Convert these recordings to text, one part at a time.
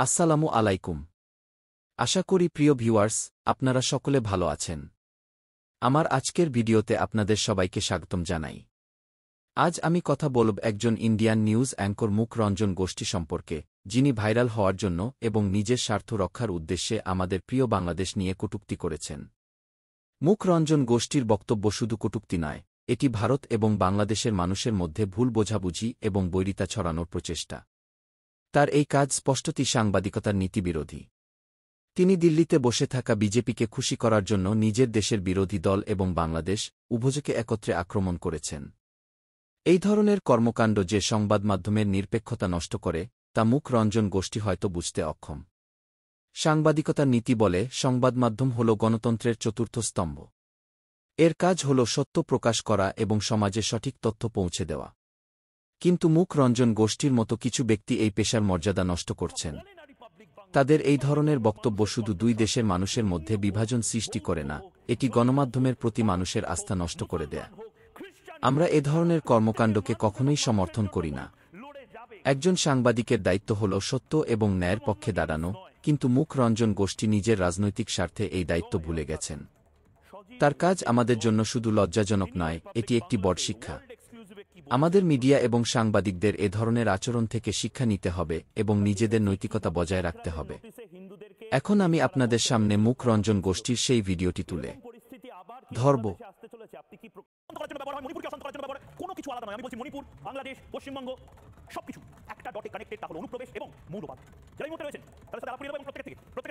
আসসালামু আলাইকুম। আশা করি প্রিয় ভিউয়ার্স, আপনারা সকলে ভালো আছেন। আমার আজকের ভিডিওতে আপনাদের সবাইকে স্বাগতম জানাই। আজ আমি কথা বলব একজন ইন্ডিয়ান নিউজ অ্যাঙ্কর মুখ রঞ্জন গোষ্ঠী সম্পর্কে, যিনি ভাইরাল হওয়ার জন্য এবং নিজের স্বার্থ রক্ষার উদ্দেশ্যে আমাদের প্রিয় বাংলাদেশ নিয়ে কটূক্তি করেছেন। মুখ রঞ্জন গোষ্ঠীর বক্তব্য শুধু কটূক্তি নয়, এটি ভারত এবং বাংলাদেশের মানুষের মধ্যে ভুল বোঝাবুঝি এবং বৈরিতা ছড়ানোর প্রচেষ্টা। তার এই কাজ স্পষ্টতই সাংবাদিকতার নীতিবিরোধী। তিনি দিল্লিতে বসে থাকা বিজেপিকে খুশি করার জন্য নিজের দেশের বিরোধী দল এবং বাংলাদেশ উভয়কে একত্রে আক্রমণ করেছেন। এই ধরনের কর্মকাণ্ড যে সংবাদ মাধ্যমের নিরপেক্ষতা নষ্ট করে, তা মুখ রঞ্জন গোষ্ঠী হয়তো বুঝতে অক্ষম। সাংবাদিকতার নীতি বলে সংবাদ মাধ্যম হল গণতন্ত্রের চতুর্থ স্তম্ভ। এর কাজ হল সত্য প্রকাশ করা এবং সমাজে সঠিক তথ্য পৌঁছে দেওয়া। কিন্তু মুখ রঞ্জন গোষ্ঠীর মতো কিছু ব্যক্তি এই পেশার মর্যাদা নষ্ট করছেন। তাদের এই ধরনের বক্তব্য শুধু দুই দেশের মানুষের মধ্যে বিভাজন সৃষ্টি করে না, এটি গণমাধ্যমের প্রতি মানুষের আস্থা নষ্ট করে দেয়। আমরা এ ধরনের কর্মকাণ্ডকে কখনোই সমর্থন করি না। একজন সাংবাদিকের দায়িত্ব হল সত্য এবং ন্যায়ের পক্ষে দাঁড়ানো, কিন্তু মুখ রঞ্জন গোষ্ঠী নিজের রাজনৈতিক স্বার্থে এই দায়িত্ব ভুলে গেছেন। তার কাজ আমাদের জন্য শুধু লজ্জাজনক নয়, এটি একটি বড় শিক্ষা। আমাদের মিডিয়া এবং সাংবাদিকদের এ ধরনের আচরণ থেকে শিক্ষা নিতে হবে এবং নিজেদের নৈতিকতা বজায় রাখতে হবে। এখন আমি আপনাদের সামনে মুখ রঞ্জন গোষ্ঠীর সেই ভিডিওটি তুলে ধরব। কোনো কিছু আলাদা নয়, আমি বলছি মণিপুর, বাংলাদেশ, পশ্চিমবঙ্গ সবকিছু একটা ডটে কানেক্টেড, তা হলো অনুপ্রবেশ এবং মৌলবাদ। যারা এই মুহূর্তে রয়েছেন তাদের সাথে আলাপ করে দেবো এবং প্রত্যেক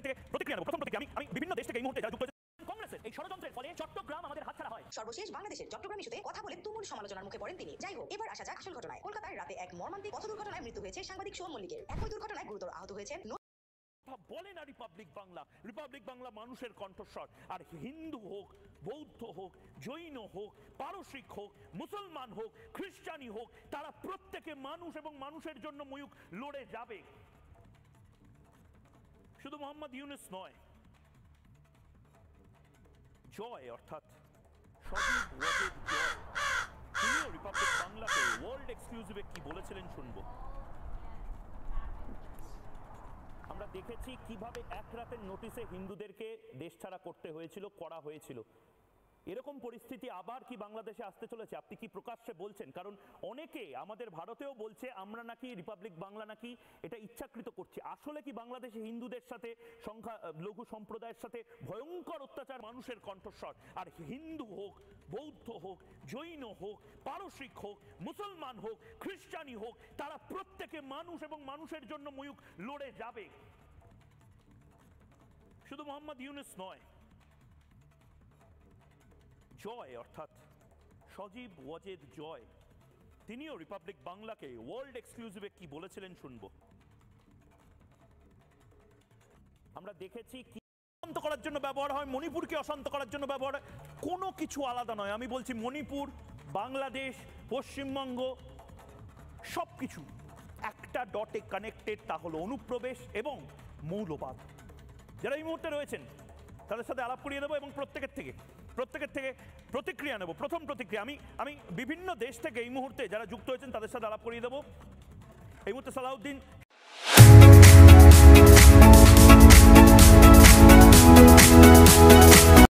থেকে প্রতিক্রিয়া নেব। প্রথম প্রতিক্রিয়া, আমি বিভিন্ন দেশ থেকে এই মুহূর্তে যারা যুক্ত হয়েছে কংগ্রেসের এই ষড়যন্ত্রের ফলে চট্টগ্রাম আমাদের হাতছাড়া হয়। সর্বশেষ বাংলাদেশের চট্টগ্রাম ইস্যুতে কথা বলে তুমুল সমালোচনার মুখে পড়েন তিনি। যাই হোক, এবার আসা যাক আসল ঘটনায়। কলকাতায় রাতে এক মর্মান্তিক পথ দুর্ঘটনায় মৃত্যু হয়েছে সাংবাদিক শোভন মল্লিকের। একই দুর্ঘটনায় গুরুতর আহত হয়েছেন বলে না রিপাবলিক বাংলা মানুষের কণ্ঠস্বর। আর হিন্দু হোক, বৌদ্ধ হোক, জৈন হোক, পারসিক হোক, মুসলমান হোক, খ্রিস্টানি হোক, তারা প্রত্যেকে মানুষ এবং মানুষের জন্য মুখ লড়ে যাবে। শুধু মোহাম্মদ ইউনূস নয়, জয় অর্থাৎ সজীব ওয়াজেদ জয়, তিনিও রিপাবলিক বাংলাকে ওয়ার্ল্ড এক্সক্লুসিভে কি বলেছিলেন শুনবো। আমরা দেখেছি কিভাবে এক রাতের নোটিশে হিন্দুদেরকে দেশ ছাড়া করতে হয়েছিল, করা হয়েছিল। এরকম পরিস্থিতি আবার কি বাংলাদেশে আসতে চলেছে? আপনি কি প্রকাশ্যে বলছেন? কারণ অনেকে আমাদের ভারতেও বলছে আমরা নাকি রিপাবলিক বাংলা নাকি এটা ইচ্ছাকৃত করছি। আসলে কি বাংলাদেশে হিন্দুদের সাথে লঘু সম্প্রদায়ের সাথে ভয়ঙ্কর অত্যাচার? মানুষের কণ্ঠস্বর। আর হিন্দু হোক, বৌদ্ধ হোক, জৈন হোক, পারসিক হোক, মুসলমান হোক, খ্রিস্টানি হোক, তারা প্রত্যেকে মানুষ এবং মানুষের জন্য মুখ লড়ে যাবে। শুধু মোহাম্মদ ইউনূস নয়, জয় অর্থাৎ সজীব ওয়াজেদ জয়, তিনিও রিপাবলিক বাংলাকে ওয়ার্ল্ড এক্সক্লুসিভে কি বলেছিলেন শুনবো। আমরা দেখেছি কি অশান্ত করার জন্য ব্যবহার হয়, মণিপুরকে অশান্ত করার জন্য ব্যবহার হয়। কোনো কিছু আলাদা নয়, আমি বলছি মণিপুর, বাংলাদেশ, পশ্চিমবঙ্গ সবকিছু একটা ডটে কানেক্টেড, তা হলো অনুপ্রবেশ এবং মৌলবাদ। যারা এই মুহূর্তে রয়েছেন তাদের সাথে আলাপ করিয়ে দেবো এবং প্রত্যেকের থেকে প্রতিক্রিয়া নেব। প্রথম প্রতিক্রিয়া, আমি বিভিন্ন দেশ থেকে এই মুহূর্তে যারা যুক্ত হয়েছেন তাদের সাথে আলাপ করিয়ে দেবো। এই মুহূর্তে সালাউদ্দিন